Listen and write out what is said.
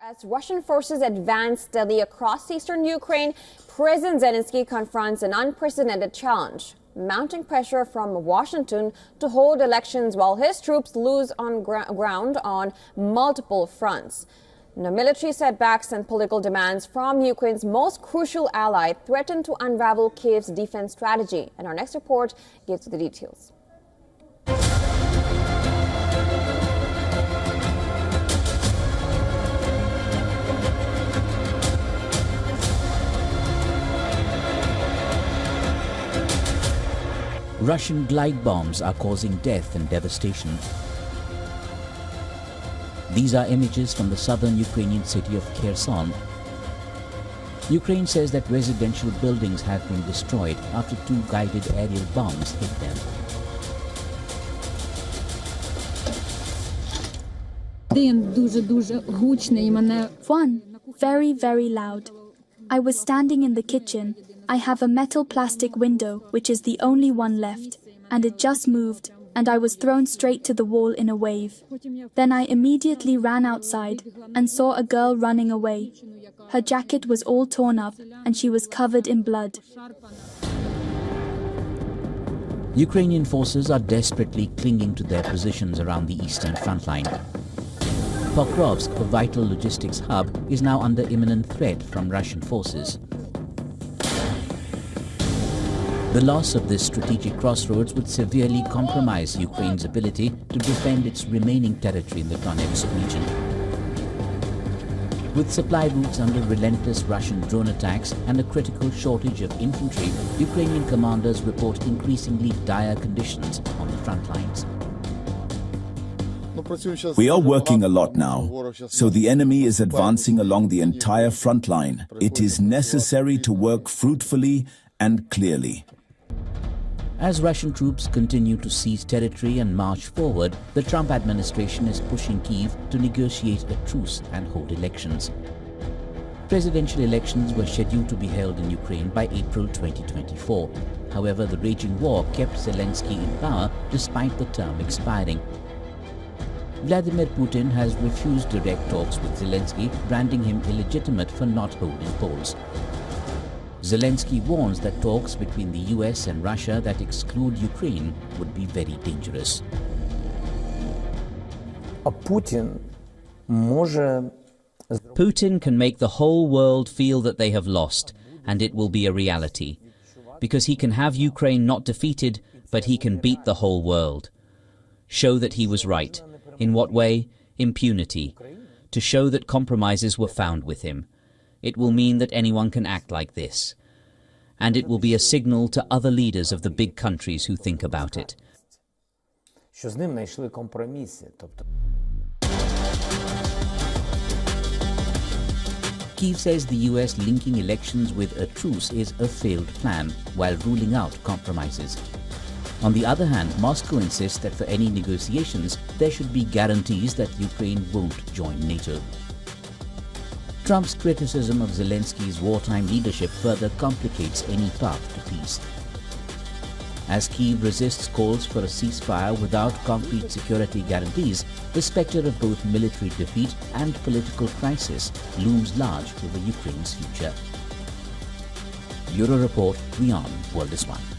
As Russian forces advance steadily across eastern Ukraine, President Zelensky confronts an unprecedented challenge, mounting pressure from Washington to hold elections while his troops lose on ground on multiple fronts. Now, military setbacks and political demands from Ukraine's most crucial ally threaten to unravel Kyiv's defense strategy. And our next report gives the details. Russian glide bombs are causing death and devastation. These are images from the southern Ukrainian city of Kherson. Ukraine says that residential buildings have been destroyed after 2 guided aerial bombs hit them. One, very, very loud. I was standing in the kitchen. I have a metal plastic window, which is the only one left, and it just moved, and I was thrown straight to the wall in a wave. Then I immediately ran outside and saw a girl running away. Her jacket was all torn up, and she was covered in blood. Ukrainian forces are desperately clinging to their positions around the eastern front line. Pokrovsk, a vital logistics hub, is now under imminent threat from Russian forces. The loss of this strategic crossroads would severely compromise Ukraine's ability to defend its remaining territory in the Donetsk region. With supply routes under relentless Russian drone attacks and a critical shortage of infantry, Ukrainian commanders report increasingly dire conditions on the front lines. We are working a lot now, so the enemy is advancing along the entire front line. It is necessary to work fruitfully and clearly. As Russian troops continue to seize territory and march forward, the Trump administration is pushing Kyiv to negotiate a truce and hold elections. Presidential elections were scheduled to be held in Ukraine by April 2024. However, the raging war kept Zelensky in power despite the term expiring. Vladimir Putin has refused direct talks with Zelensky, branding him illegitimate for not holding polls. Zelensky warns that talks between the US and Russia that exclude Ukraine would be very dangerous. Putin can make the whole world feel that they have lost, and it will be a reality. Because he can have Ukraine not defeated, but he can beat the whole world. Show that he was right. In what way? Impunity. To show that compromises were found with him. It will mean that anyone can act like this. And it will be a signal to other leaders of the big countries who think about it. Kyiv says the US linking elections with a truce is a failed plan, while ruling out compromises. On the other hand, Moscow insists that for any negotiations, there should be guarantees that Ukraine won't join NATO. Trump's criticism of Zelensky's wartime leadership further complicates any path to peace. As Kyiv resists calls for a ceasefire without concrete security guarantees, the spectre of both military defeat and political crisis looms large over Ukraine's future. Bureau Report, WION World is One.